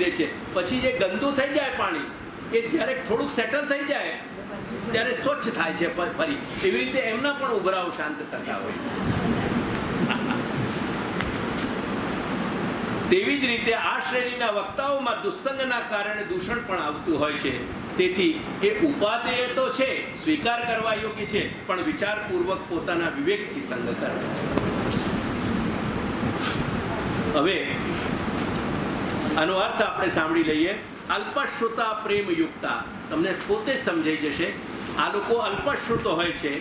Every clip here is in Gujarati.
દે છે. પછી જે ગંદુ થઈ જાય પાણી એ જ્યારે થોડુંક સેટલ થઈ જાય ત્યારે સ્વચ્છ થાય છે ફરી. એવી રીતે એમના પણ ઉભરાવ શાંત થતા હોય. તેવી જ રીતે આ શ્રેણીના વક્તાઓમાં દુસ્સંગના કારણે દૂષણ પણ આવતું હોય છે. તેથી એ ઉપાદેય તો છે, સ્વીકાર કરવા યોગ્ય છે, પણ વિચારપૂર્વક પોતાના વિવેકથી સંગ કરવો. હવે આનો અર્થ આપણે સાંભળી લઈએ. અલ્પશ્રુતા પ્રેમયુક્તા, તમને પોતે જ સમજાઈ જશે. આ લોકો અલ્પશ્રુતો હોય છે,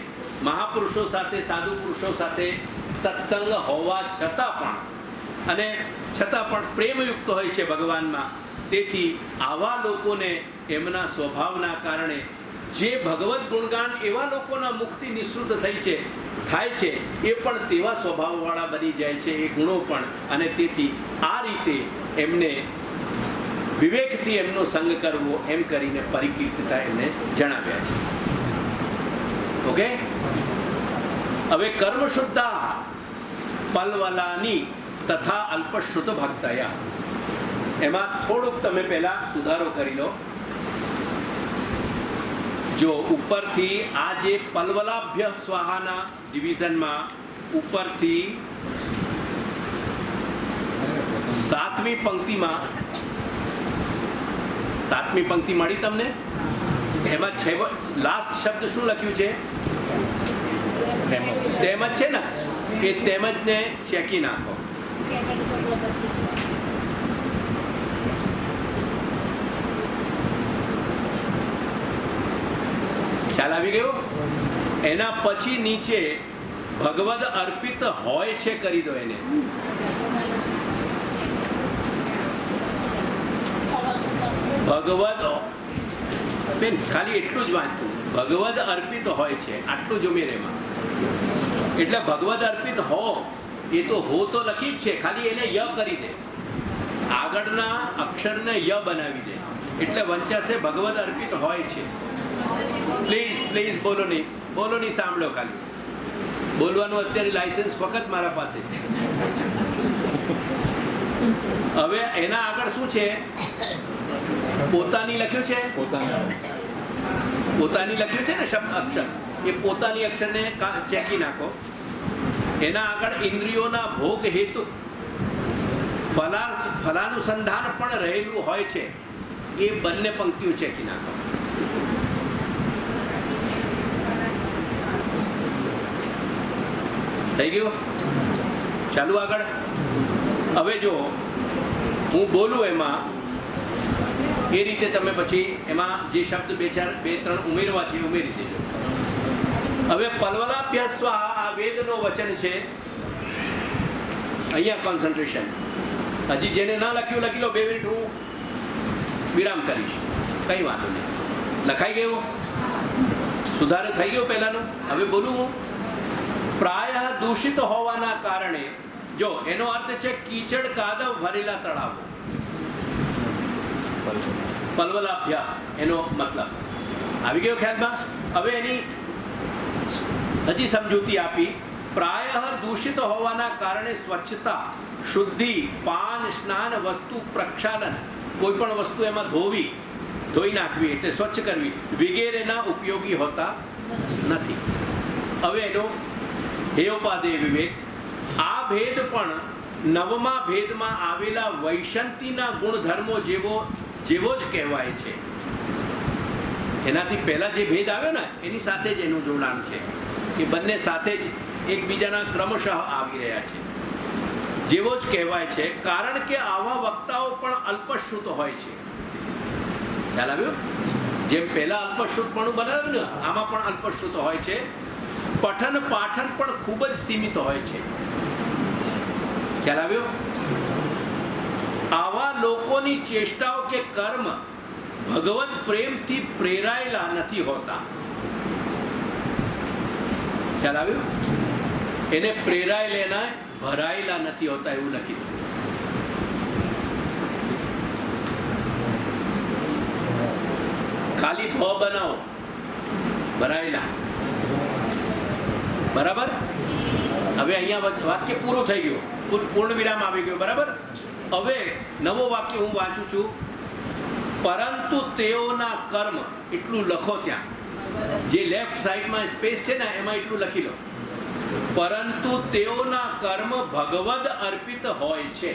મહાપુરુષો સાથે, સાધુ પુરુષો સાથે સત્સંગ હોવા છતાં પણ, અને છતાં પણ પ્રેમયુક્ત હોય છે ભગવાનમાં. તેથી આવા લોકોને એમના સ્વભાવના કારણે જે ભગવદ્ ગુણગાન એવા લોકોના મુખથી નિસૃત થાય છે એ પણ તેવા સ્વભાવવાળા બની જાય છે, એ ગુણો પણ. અને તેથી આ રીતે એમને વિવેકથી એમનો સંગ કરવો એમ કરીને પરિકીર્તતા એમને જણાવ્યા છે. ઓકે. હવે કર્મશુદ્ધા પલવલાની તથા અલ્પશ્રુત ભક્તયા, એમાં થોડુંક તમે પહેલા સુધારો કરી લો. જો ઉપરથી આ જે પલવલાભ્ય સ્વાહાના ડિવિઝનમાં ઉપરથી 7મી પંક્તિ મળી તમને. એમાં લાસ્ટ શબ્દ શું લખ્યું છે? તેમજ છે ને, એ તેમજ ને ચેકી નાખો. ખ્યાલ આવી ગયો? એના પછી નીચે ભગવદ અર્પિત હોય છે કરી દો એને. ભગવદ બેન ખાલી એટલું જ વાંચતું, ભગવદ અર્પિત હોય છે આટલું જ ઉમેર એમાં. એટલે ભગવદ અર્પિત હો, એ તો હો તો લખી જ છે, ખાલી એને ય કરી દે, આગળના અક્ષરને ય બનાવી દે, એટલે વંચાશે ભગવદ અર્પિત હોય છે. પ્લીઝ બોલો નહીં, સાંભળો. ખાલી બોલવાનું અત્યારે લાયસન્સ ફક્ત મારા પાસે છે. હવે એના આગળ શું છે? પોતાની લખ્યું છે, પોતાની લખ્યું છે ને શબ્દ અક્ષર, એ પોતાની અક્ષરને ચેકી નાખો. એના આગળ ઇન્દ્રિયોના ભોગ હેતુ ફલાનુસંધાન પણ રહેલું હોય છે, એ બંને પંક્તિઓ ચેકી નાખો. થઈ ગયું? ચાલુ આગળ. હવે જો હું બોલું એમાં એ રીતે તમે પછી એમાં જે શબ્દ બે ત્રણ ઉમેરવા છે ઉમેરી દેજો. હવે પલવલાભ્ય સ્વાહા આ વેદનો વચન છે. અહીંયા કોન્સન્ટ્રેશન. હજી જેને ના લખ્યું લખી લો. 2 મિનિટ હું વિરામ કરીશ, કંઈ વાંધો નહીં. લખાઈ ગયું? સુધારો થઈ ગયો પહેલાનો? હવે બોલું હું. પ્રાય દૂષિત હોવાના કારણે, જો એનો અર્થ છે કીચડ કાદવ ભરેલા તળાવો. પલવલાભ્યા એનો મતલબ આવી ગયો ખ્યાલમાં? હવે એની હજી સમજૂતી આપી. પ્રાય દૂષિત હોવાના કારણે સ્વચ્છતા, શુદ્ધિ, પાન, સ્નાન, વસ્તુ પ્રક્ષાલન, કોઈ પણ વસ્તુ એમાં ધોઈ નાખવી એટલે સ્વચ્છ કરવી વગેરેના ઉપયોગી હોતા નથી. હવે એનો હેયોપાદેય વિવેક. આ ભેદ પણ 9મા ભેદમાં આવેલા વૈશંતિના ગુણધર્મો જેવો જ કહેવાય છે. એનાથી પહેલા જે ભેદ આવ્યો ને એની સાથે જ એનું જોડાણ છે, કે બંને સાથે જ એકબીજાના ક્રમશઃ આવી રહ્યા છે. જેવો જ કહેવાય છે, કારણ કે આવા વક્તાઓ પણ અલ્પશ્રુત હોય છે. ખ્યાલ આવ્યો? જેમ પહેલા અલ્પશ્રુતપણું બનાવ્યું ને, આમાં પણ અલ્પશ્રુત હોય છે. પઠન પાઠન પણ ખૂબ જ સીમિત હોય છે. ખ્યાલ આવ્યો? આવા લોકોની ચેષ્ટાઓ કે કર્મ ભગવત પ્રેમથી પ્રેરાયેલા નથી હોતા. ખ્યાલ આવ્યો? એને પ્રેરાયેલા ભરાયેલા નથી હોતા એવું લખી દો. ખાલી ભ બનાવો, ભરાયેલા. બરાબર? હવે અહીંયા વાક્ય પૂરું થઈ ગયું, પૂર્ણ વિરામ આવી ગયો. બરાબર? હવે નવો વાક્ય હું વાંચું છું, પરંતુ તેઓના કર્મ, એટલું લખો ત્યાં, જે લેફ્ટ સાઈડમાં સ્પેસ છે ને એમાં એટલું લખી લો. પરંતુ તેઓના કર્મ ભગવદ અર્પિત હોય છે.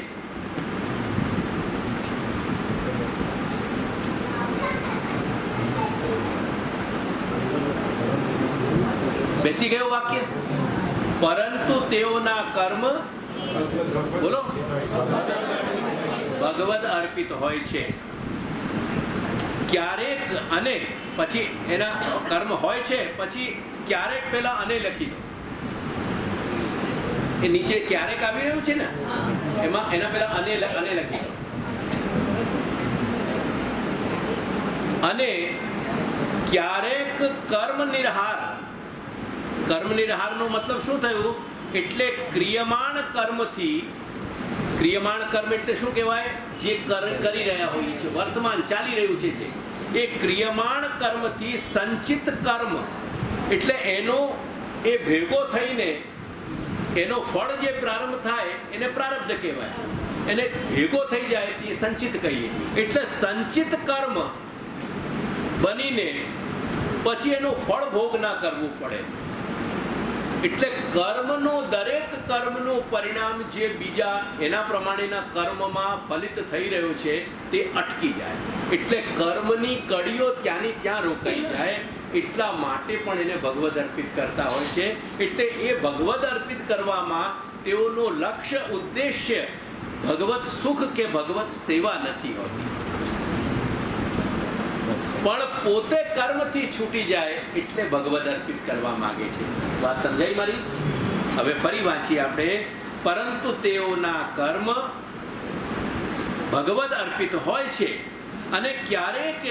બેસી ગયું વાક્ય? પરંતુ તેઓના કર્મ, બોલો, ભગવદ અર્પિત હોય છે. ક્યારેક, અને પછી એના કર્મ હોય છે, પછી ક્યારેક પેલા અને લખી દો. એ નીચે ક્યારેક આવી રહ્યું છે ને, એમાં એના પેલા અને લખી દો. અને ક્યારેક કર્મ નિર્હાર. કર્મ નિર્હારનો મતલબ શું થયું? એટલે ક્રિયમાણ કર્મથી, ક્રિયમાણ કર્મ એટલે શું કહેવાય? જે કરી રહ્યા હોઈએ છે, વર્તમાન ચાલી રહ્યું છે તે, એ ક્રિયમાણ કર્મથી સંચિત કર્મ, એટલે એનો એ ભેગો થઈને એનો ફળ જે પ્રારંભ થાય એને પ્રારબ્ધ કહેવાય. એને ભેગો થઈ જાય તે સંચિત કહીએ. એટલે સંચિત કર્મ બનીને પછી એનું ફળ ભોગ ના કરવું પડે. એટલે કર્મનો, દરેક કર્મનું પરિણામ જે બીજા એના પ્રમાણેના કર્મમાં ફલિત થઈ રહ્યો છે તે અટકી જાય. એટલે કર્મની કડીઓ ત્યાંની ત્યાં રોકાઈ જાય. એટલા માટે પણ એને ભગવદ અર્પિત કરતા હોય છે. એટલે એ ભગવદ અર્પિત કરવામાં તેઓનો લક્ષ્ય, ઉદ્દેશ્ય ભગવત સુખ કે ભગવત સેવા નથી હોતી, પણ પોતે કર્મથી છૂટી જાય એટલે ભગવદ અર્પિત કરવા માંગે છે. વાત સમજાઈ મારી? હવે ફરી વાંચીએ આપણે. પરંતુ તેઓના કર્મ ભગવદ અર્પિત હોય છે, અને ક્યારેક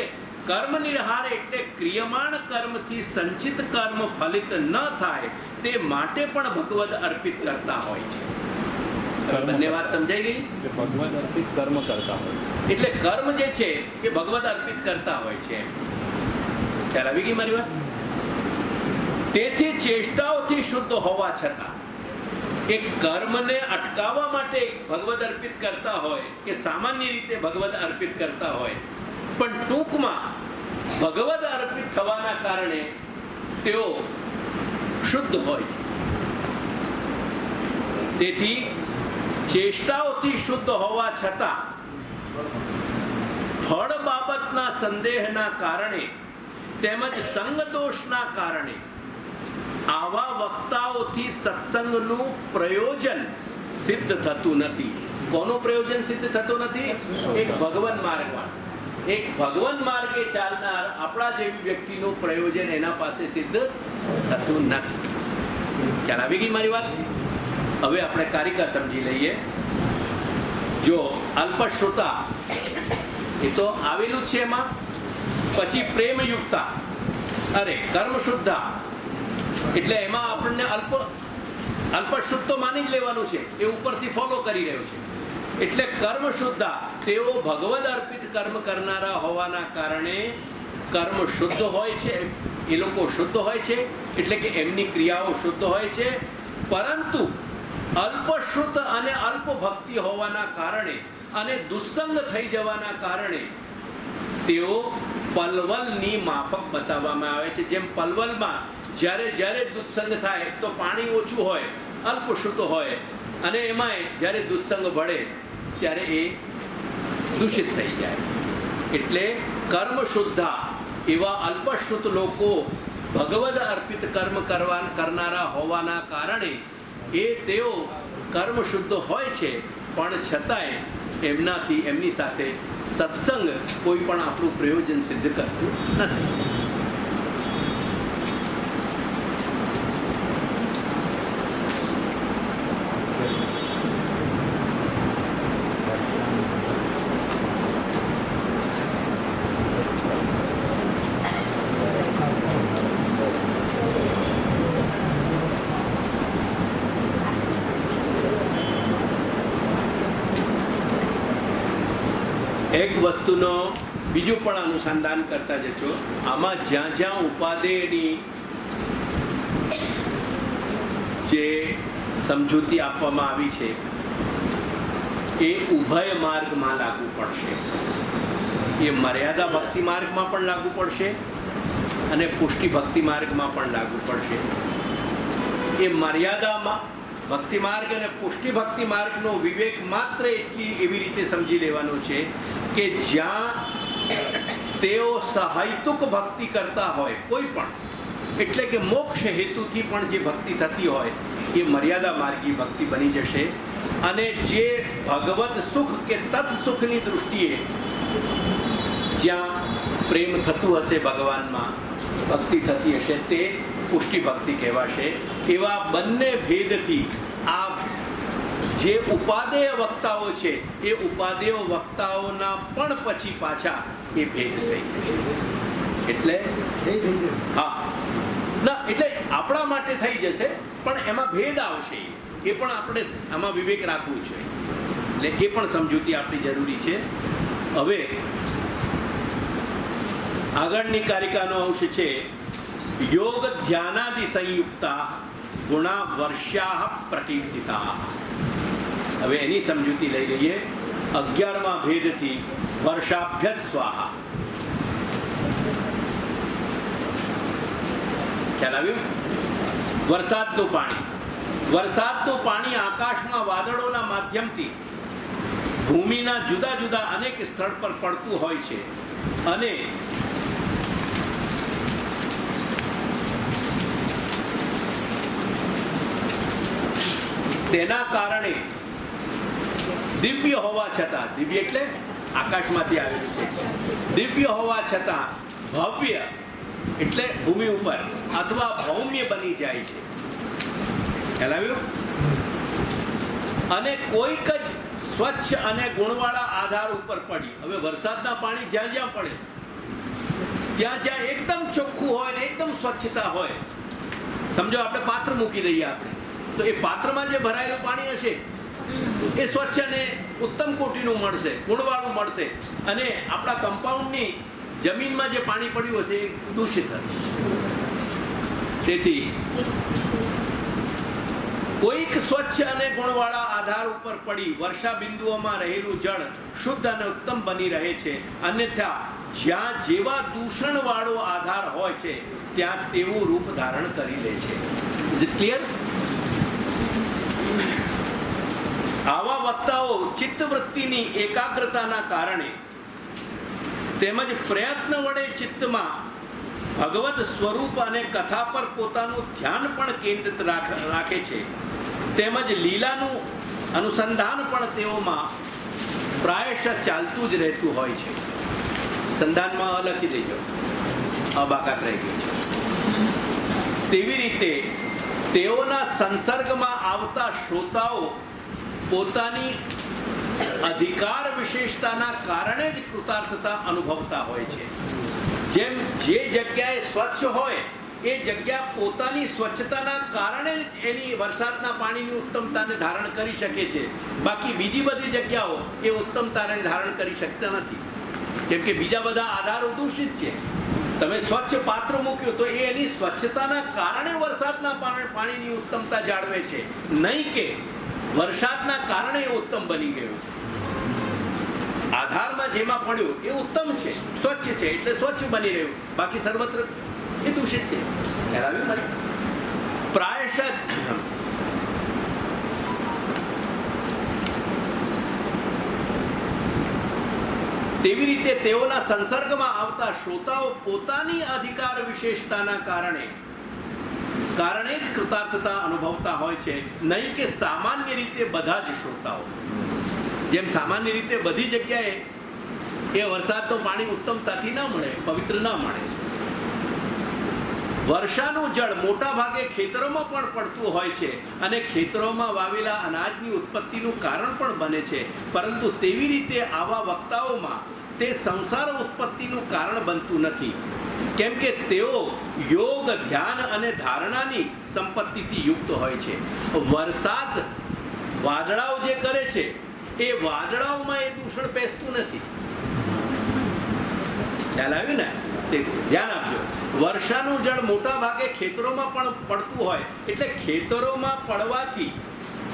કર્મ નિર્હાર એટલે ક્રિયમાણ કર્મથી સંચિત કર્મ ફલિત ન થાય તે માટે પણ ભગવદ અર્પિત કરતા હોય છે. બંને વાત સમજાઈ ગઈ? ભગવદ અર્પિત કર્મ કરતા હોય એટલે કર્મ જે છે એ ભગવદ અર્પિત કરતા હોય છે. ખ્યાલ આવી ગઈ મારી વાત? તેથી ચેષ્ટાઓથી શુદ્ધ હોવા છતાં એ કર્મને અટકાવવા માટે ભગવદ અર્પિત કરતા હોય કે સામાન્ય રીતે ભગવદ અર્પિત કરતા હોય, પણ ટૂંકમાં ભગવદ અર્પિત થવાના કારણે તેઓ શુદ્ધ હોય છે. તેથી ચેષ્ટાઓથી શુદ્ધ હોવા છતાં ફળ બાબતના સંદેહના કારણે તેમજ સંગદોષના કારણે આવા વક્તાઓથી સત્સંગનું પ્રયોજન સિદ્ધ થતું નથી. કોનું પ્રયોજન સિદ્ધ થતું નથી? એક ભગવન માર્ગમાં, એક ભગવન માર્ગે ચાલનાર આપણા જેવી વ્યક્તિનું પ્રયોજન એના પાસે સિદ્ધ થતું નથી. ખ્યાલ આવી ગઈ મારી વાત? હવે આપણે કારિકા સમજી લઈએ. જો અલ્પશ્રુતા એ તો આવેલું છે એમાં, પછી પ્રેમયુક્તા, અરે કર્મશુદ્ધા, એટલે એમાં આપણને અલ્પશુદ્ધ તો માની જ લેવાનું છે, એ ઉપરથી ફોલો કરી રહ્યું છે. એટલે કર્મશુદ્ધા, તેઓ ભગવદ અર્પિત કર્મ કરનારા હોવાના કારણે કર્મ શુદ્ધ હોય છે, એ લોકો શુદ્ધ હોય છે, એટલે કે એમની ક્રિયાઓ શુદ્ધ હોય છે. પરંતુ અલ્પશ્રુત અને અલ્પ ભક્તિ હોવાના કારણે અને દુસ્સંગ થઈ જવાના કારણે તેઓ પલવલની માફક બતાવવામાં આવે છે. જેમ પલવલમાં જ્યારે દુસ્સંગ થાય તો પાણી ઓછું હોય, અલ્પશ્રુત હોય, અને એમાંય જ્યારે દુસ્સંગ ભળે ત્યારે એ દૂષિત થઈ જાય. એટલે કર્મ શુદ્ધા એવા અલ્પશ્રુત લોકો ભગવદ અર્પિત કર્મ કરનારા હોવાના કારણે તેઓ કર્મ શુદ્ધ હોય છે, પણ છતાંય એમની સાથે સત્સંગ કોઈ પણ આપણું પ્રયોજન સિદ્ધ કરતું નથી. એક વસ્તુનો બીજું પણ અનુસંધાન કરતા જજો. આમાં જ્યાં ઉપાદેયની જે સમજૂતી આપવામાં આવી છે એ ઉભય માર્ગમાં લાગુ પડશે. એ મર્યાદા ભક્તિ માર્ગમાં પણ લાગુ પડશે અને પુષ્ટિ ભક્તિ માર્ગમાં પણ લાગુ પડશે. એ મર્યાદામાં ભક્તિ માર્ગ અને પુષ્ટિ ભક્તિ માર્ગનો વિવેક માત્ર એવી રીતે સમજી લેવાનો છે કે જ્યાં તેઓ સહાયતુક ભક્તિ કરતા હોય કોઈ પણ, એટલે કે મોક્ષ હેતુથી પણ જે ભક્તિ થતી હોય એ મર્યાદા માર્ગી ભક્તિ બની જશે. અને જે ભગવત સુખ કે તત્સુખની દૃષ્ટિએ જ્યાં પ્રેમ થતું હશે ભગવાનમાં, ભક્તિ થતી હશે, તે પુષ્ટિ ભક્તિ કહેવાશે. એવા બંને ભેદથી આ જે ઉપાદેય વક્તાઓ છે એ ઉપાદેય વક્તાઓના પણ પછી પાછા એ ભેદ થઈ જશે. એટલે હા ના, એટલે આપણા માટે થઈ જશે પણ એમાં ભેદ આવશે. એ પણ આપણે આમાં વિવેક રાખવું જોઈએ. એટલે એ પણ સમજૂતી આપણી જરૂરી છે. હવે આગળની કારિકાનો અંશ છે યોગ ધ્યાનાદિ સંયુક્તા ગુણા વર્ષા પ્રકીર્તિતા. હવે એની સમજૂતી લઈ લઈએ. 11મા ભેદથી વર્ષાભ્ય સ્વાહા. ખ્યાલ આવ્યો? વરસાદનું પાણી. વરસાદનું પાણી આકાશમાં વાદળોના માધ્યમથી ભૂમિના જુદા જુદા અનેક સ્થળ પર પડતું હોય છે અને તેના કારણે દિવ્ય હોવા છતાં, દિવ્ય એટલે આકાશમાંથી આવેલું છે, દિવ્ય હોવા છતાં ભવ્ય એટલે ભૂમિ ઉપર અથવા ભૌમ્ય બની જાય છે. ખ્યાલ આવ્યો? અને કોઈક જ સ્વચ્છ અને ગુણવાળા આધાર ઉપર પડી. હવે વરસાદના પાણી જ્યાં જ્યાં પડે ત્યાં જ્યાં એકદમ ચોખ્ખું હોય ને એકદમ સ્વચ્છતા હોય, સમજો આપણે પાત્ર મૂકી દઈએ આપણે, તો એ પાત્રમાં જે ભરાયેલું પાણી હશે એ સ્વચ્છ અને ઉત્તમ કોટીનું મળશે, ગુણવાળું મળશે. અને આપણા કમ્પાઉન્ડની જમીનમાં જે પાણી પડ્યું હશે એ દૂષિત હશે. તેથી કોઈક સ્વચ્છ અને ગુણવાળા આધાર ઉપર પડી વર્ષા બિંદુઓમાં રહેલું જળ શુદ્ધ અને ઉત્તમ બની રહે છે. અન્યથા જ્યાં જેવા દૂષણવાળો આધાર હોય છે ત્યાં તેવું રૂપ ધારણ કરી લે છે. Is it clear? આવા વક્તાઓ ચિત્તવૃત્તિની એકાગ્રતાના કારણે તેમજ પ્રયત્ન વડે ચિત્તમાં ભગવત સ્વરૂપ અને કથા પર પોતાનું ધ્યાન પણ કેન્દ્રિત રાખે છે. તેમજ લીલાનું અનુસંધાન પણ તેઓમાં પ્રાયશ ચાલતું જ રહેતું હોય છે. સંધાનમાં લખી દેજો, અબાકાત રહી ગયું છે. તેવી રીતે તેઓના સંસર્ગમાં આવતા શ્રોતાઓ પોતાની અધિકાર વિશેષતાના કારણે જ કૃતાર્થતા અનુભવતા હોય છે. જેમ જે જગ્યાએ સ્વચ્છ હોય એ જગ્યા પોતાની સ્વચ્છતાના કારણે જ એની વરસાદના પાણીની ઉત્તમતાને ધારણ કરી શકે છે. બાકી બીજી બધી જગ્યાઓ એ ઉત્તમતાને ધારણ કરી શકતા નથી, કેમ કે બીજા બધા આધારો દૂષિત છે. તમે સ્વચ્છ પાત્ર મૂક્યું તો એ એની સ્વચ્છતાના કારણે વરસાદના પાણીની ઉત્તમતા જાળવે છે, નહીં કે વરસાદના કારણે એ ઉત્તમ બની ગયું છે. આધારમાં જેમાં પડ્યું એ ઉત્તમ છે, સ્વચ્છ છે એટલે સ્વચ્છ બની રહ્યું, બાકી સર્વત્ર એ દૂષિત છે. પ્રાયશ તેવી રીતે તેઓના સંસર્ગમાં આવતા શ્રોતાઓ પોતાની અધિકાર વિશેષતાના કારણે જ કૃતાર્થતા અનુભવતા હોય છે, નહીં કે સામાન્ય રીતે બધા જ શ્રોતાઓ. જેમ સામાન્ય રીતે બધી જગ્યાએ એ વરસાદનું પાણી ઉત્તમતાથી ના મળે, પવિત્ર ના મળે. વર્ષાનું જળ મોટા ભાગે ખેતરોમાં પણ પડતું હોય છે અને ખેતરોમાં વાવેલા અનાજની ઉત્પત્તિનું કારણ પણ બને છે, પરંતુ તેવી રીતે આવા વક્તાઓમાં તે સંસાર ઉત્પત્તિનું કારણ બનતું નથી, કેમ કે તેઓ યોગ, ધ્યાન અને ધારણાની સંપત્તિથી યુક્ત હોય છે. વરસાદ વાદળાઓ જે કરે છે એ વાદળાઓમાં એ દૂષણ પેસતું નથી. ખ્યાલ આવ્યું ને? તે ધ્યાન આપજો. વર્ષાનું જળ મોટા ભાગે ખેતરોમાં પણ પડતું હોય, એટલે ખેતરોમાં પડવાથી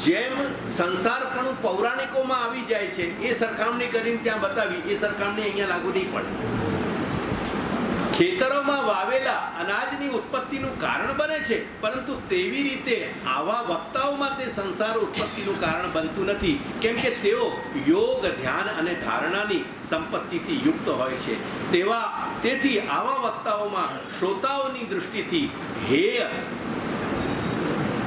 જેમ સંસારપણું પૌરાણિકોમાં આવી જાય છે, એ સરખામણી કરીને ત્યાં બતાવી, એ સરખામણી અહીંયા લાગુ નહીં પડે. ખેતરોમાં વાવેલા અનાજની ઉત્પત્તિનું કારણ બને છે, પરંતુ તેવી રીતે આવા વક્તાઓમાં તે સંસાર ઉત્પત્તિનું કારણ બનતું નથી, કેમ કે તેઓ યોગ, ધ્યાન અને ધારણાની સંપત્તિથી યુક્ત હોય છે. તેથી આવા વક્તાઓમાં શ્રોતાઓની દૃષ્ટિથી હેય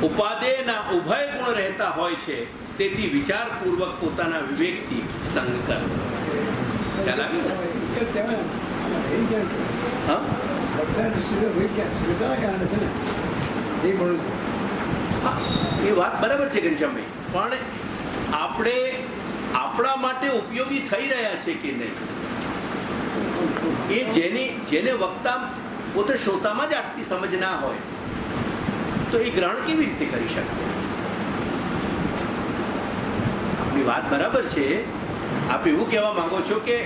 ઉપાદેયના ઉભય ગુણ રહેતા હોય છે. તેથી વિચારપૂર્વક પોતાના વિવેકથી સંગ કરો. ખ્યાલ આવ્યો ને? હા, એ વાત બરાબર છે ઘનશ્યામભાઈ, પણ આપણે આપણા માટે ઉપયોગી થઈ રહ્યા છે કે નહીં, એ જેને વક્તા પોતે શ્રોતામાં જ આટલી સમજ ના હોય તો એ ગ્રહણ કેવી રીતે કરી શકશે? આપણી વાત બરાબર છે. આપ એવું કહેવા માંગો છો કે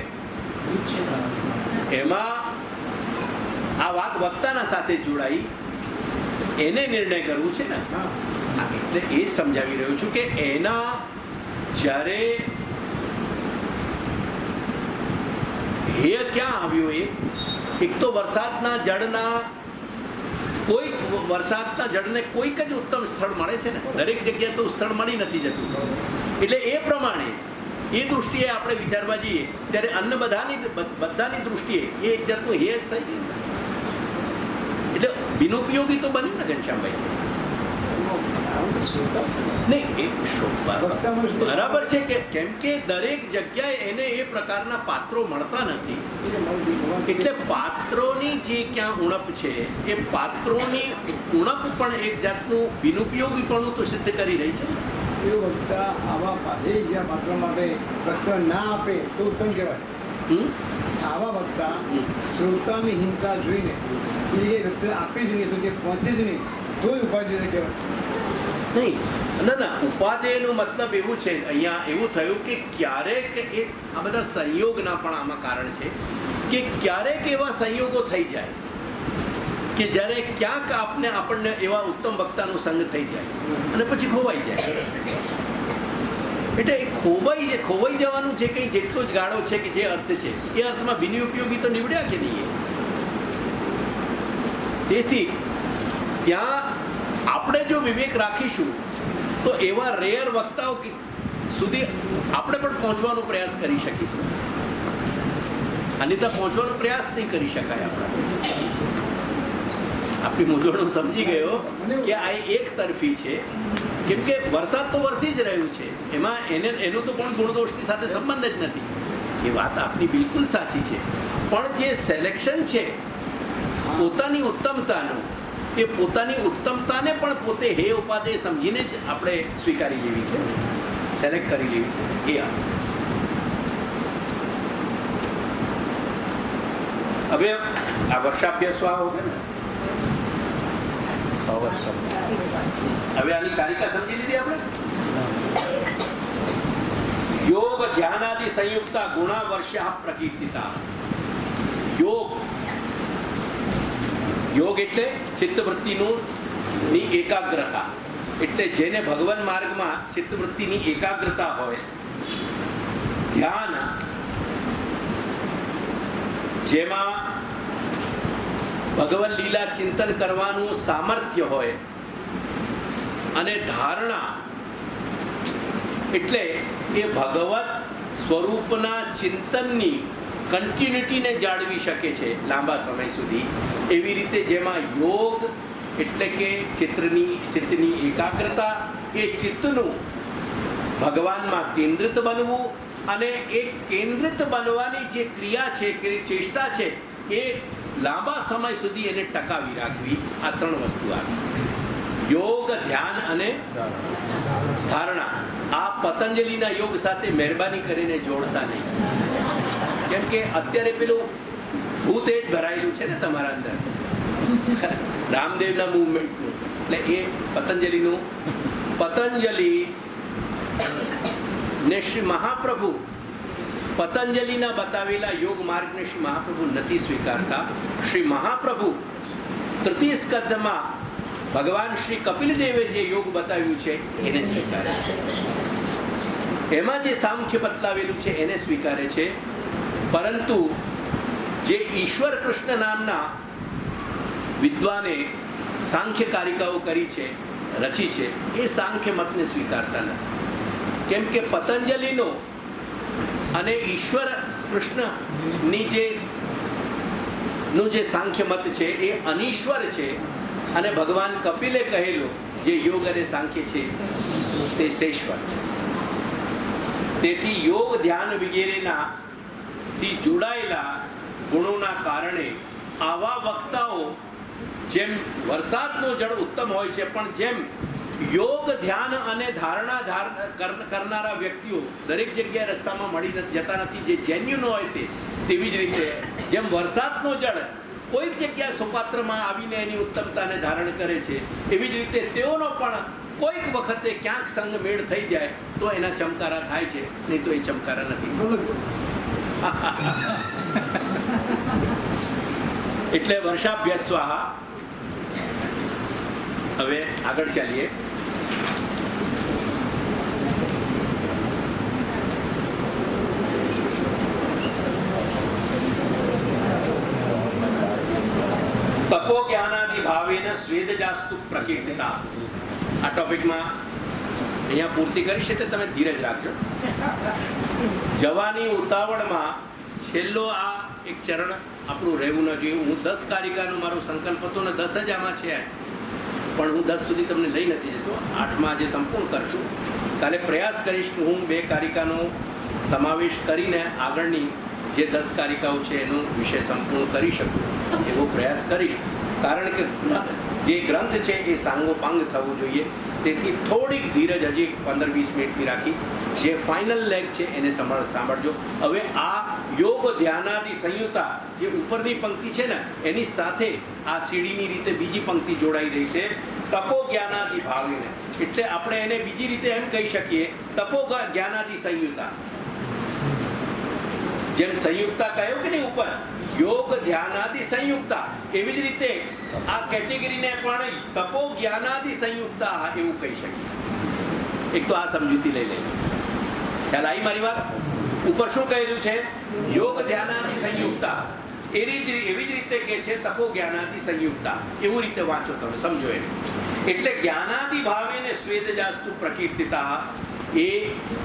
એમાં આ વાત વક્તાના સાથે જોડાઈ એને નિર્ણય કરવું છે ને, એટલે એ સમજાવી રહ્યો છું કે એના જ્યારે હેય ક્યાં આવ્યો? એક તો વરસાદના જળને કોઈક જ ઉત્તમ સ્થળ મળે છે ને, દરેક જગ્યાએ તો સ્થળ મળી નથી જતું. એટલે એ પ્રમાણે એ દૃષ્ટિએ આપણે વિચારવા જઈએ ત્યારે અન્ન બધાની દૃષ્ટિએ એ એક જાતનું હેય જ થઈ ગયું. એટલે બિનઉપયોગી તો બન્યું ને ઘનશ્યામભાઈ? નહીં, બરાબર છે કે કેમ કે દરેક જગ્યાએ એને એ પ્રકારના પાત્રો મળતા નથી, એટલે પાત્રોની જે ક્યાં ઉણપ છે એ પાત્રોની ઉણપ પણ એક જાતનું બિનઉપયોગીપણું તો સિદ્ધ કરી રહી છે. એ વક્તા આવા જ્યાં પાત્ર માટે પત્ર ના આપે તો ઉત્તમ કહેવાય. આવા વક્તા શ્રોતાની હિંમતા જોઈને એ વ્યક્તિ આપે જ નહીં, તો જે પહોંચે જ નહીં, તો જ ઉપાધ્યાય કહેવાય. નહીં, ના, ઉપાધ્યાયનો મતલબ એવું છે, અહીંયા એવું થયું કે ક્યારેક આ બધા સંયોગના પણ આમાં કારણ છે કે ક્યારેક એવા સંયોગો થઈ જાય કે જ્યારે ક્યાંક આપણને એવા ઉત્તમ વક્તાનો સંગ થઈ જાય અને પછી ખોવાઈ જાય. એટલે ખોવાઈ જવાનું છે કંઈ જેટલો જ ગાળો છે કે જે અર્થ છે એ અર્થમાં બિનઉપયોગી તો નીવડ્યા કે નહીં. તેથી ત્યાં આપણે જો વિવેક રાખીશું તો એવા રેર વક્તાઓ સુધી આપણે પણ પહોંચવાનો પ્રયાસ કરી શકીશું. અન્યથા પહોંચવાનો પ્રયાસ નહીં કરી શકાય. આપણી મૂંઝવણ સમજી ગયો કે આ એક તરફી છે, કેમ કે વરસાદ તો વરસી જ રહ્યું છે, એમાં એનું તો પણ ગુણદોષની સાથે સંબંધ જ નથી. એ વાત આપની બિલકુલ સાચી છે, પણ જે સિલેક્શન છે પોતાની ઉત્તમતાનું, એ પોતાની ઉત્તમતાને પણ પોતે હે ઉપાદેય સમજીને જ આપણે સ્વીકારી લેવી છે, સિલેક્ટ કરી લેવી છે. એ હવે આ વર્ષાભ્યાસો આવો ને, હવે આની કારિકા સમજી લીધી આપણે. યોગ ધ્યાનાદિ સંયુક્તા ગુણા વર્ષા પ્રકીર્તિતા. યોગ એટલે ચિત્તવૃત્તિની એકાગ્રતા, એટલે જેને ભગવાન માર્ગમાં ચિત્તવૃત્તિની એકાગ્રતા હોય. ધ્યાન જેમાં ભગવાન લીલા ચિંતન કરવાનું સામર્થ્ય હોય. અને ધારણા એટલે એ ભગવત સ્વરૂપના ચિંતનની કન્ટિન્યુટીને જાળવી શકે છે લાંબા સમય સુધી. એવી રીતે જેમાં યોગ એટલે કે ચિત્તની એકાગ્રતા, એ ચિત્તનું ભગવાનમાં કેન્દ્રિત બનવું, અને એ કેન્દ્રિત બનવાની જે ક્રિયા છે કે ચેષ્ટા છે એ લાંબા સમય સુધી એને ટકાવી રાખવી. આ ત્રણ વસ્તુ આવી: યોગ, ધ્યાન અને ધારણા. આ પતંજલિના યોગ સાથે મહેરબાની કરીને જોડતા નહીં, કેમ કે અત્યારે પેલું ભૂત એ જ ભરાયેલું છે ને તમારા અંદર, રામદેવના મૂવમેન્ટનું. એટલે એ પતંજલિ ને શ્રી મહાપ્રભુ, પતંજલિના બતાવેલા યોગ માર્ગને શ્રી મહાપ્રભુ નથી સ્વીકારતા. શ્રી મહાપ્રભુ તૃતીય સ્કંધમાં ભગવાન શ્રી કપિલ દેવે જે યોગ બતાવ્યું છે એને સ્વીકારે છે. એમાં જે સાંખ્ય બતલાવેલું છે એને સ્વીકારે છે. પરંતુ જે ઈશ્વર કૃષ્ણ નામના વિદ્વાને સાંખ્ય કારિકાઓ કરી છે, રચી છે, એ સાંખ્ય મતને સ્વીકારતા નથી. કેમ કે પતંજલિનો અને ઈશ્વર કૃષ્ણની નું જે સાંખ્ય મત છે એ અનીશ્વર છે, અને ભગવાન કપિલે કહેલો જે યોગ અને સાંખ્ય છે તે શેશ્વર છે. તેથી યોગ ધ્યાન વગેરેના થી જોડાયેલા ગુણોના કારણે આવા વક્તાઓ જેમ વરસાદનું જળ ઉત્તમ હોય છે, પણ જેમ યોગ ધ્યાન અને ધારણા કરનારા વ્યક્તિઓ દરેક જગ્યાએ રસ્તામાં મળી જતા નથી, જે જેન્યુન હોય તેવી જ રીતે જેમ વરસાદનું જળ કોઈક જગ્યાએ સુપાત્રમાં આવીને એની ઉત્તમતાને ધારણ કરે છે, એવી જ રીતે તેઓનો પણ કોઈક વખતે ક્યાંક સંગ મેળ થઈ જાય તો એના ચમકારા થાય છે, નહીં તો એ ચમકારા નથી. એટલે વર્ષાભ્યાસ સ્વાહા. હવે આગળ ચાલીએ. તપો જ્ઞાનાદિ ભાવેન સ્વેદજાસ્તુ પ્રકીર્તિતા. આ ટોપિકમાં અહીંયા પૂર્તિ કરી છે, તમે ધીરજ રાખજો. જવાની ઉતાવળમાં છેલ્લો આ એક ચરણ આપણું રહેવું ન જોઈએ. હું 10 કારિકાનો મારો સંકલ્પ હતો ને 10 જ આમાં છે, પણ હું 10 સુધી તમને લઈ નથી જતો. 8માં આજે સંપૂર્ણ કરશું. કાલે પ્રયાસ કરીશ કે હું 2 કારિકાનો સમાવેશ કરીને આગળની જે 10 કારિકાઓ છે એનો વિષય સંપૂર્ણ કરી શકું એવો પ્રયાસ કરીશ. કારણ કે જે ગ્રંથ છે એ સાંગોપાંગ થવું જોઈએ. તેથી થોડીક ધીરજ હજી 15-20 મિનિટની રાખી. જે ફાઇનલ લેગ છે એને સાંભળજો. હવે આ યોગ ધ્યાનાદિ સંયુક્તા જે ઉપરની પંક્તિ છે ને એની સાથે આ સીડીની રીતે બીજી પંક્તિ જોડાઈ રહી છે, તપો જ્ઞાનાદિ ભાવીને. એટલે આપણે એને બીજી રીતે એમ કહી શકીએ, તપો જ્ઞાનાદિ સંયુક્તા. જેમ સંયુક્તા કહ્યું કે નહીં ઉપર, યોગ ધ્યાનાદિ સંયુક્તા, એવી જ રીતે આ કેટેગરીને પણ તપો જ્ઞાનાદિ સંયુક્તા એવું કહી શકીએ. એક તો આ સમજૂતી લઈ લઈએ. ખ્યાલ આવી મારી વાત? ઉપર શું કહેલું છે? યોગ ધ્યાનાદિ સંયુક્તા. એવી જ રીતે કે છે તપો જ્ઞાનાદિ સંયુક્તા. એવું રીતે વાંચો તમે, સમજો એને. એટલે જ્ઞાનાદિ ભાવેને સ્વેદજાસ્તુ પ્રકીર્તિતા, એ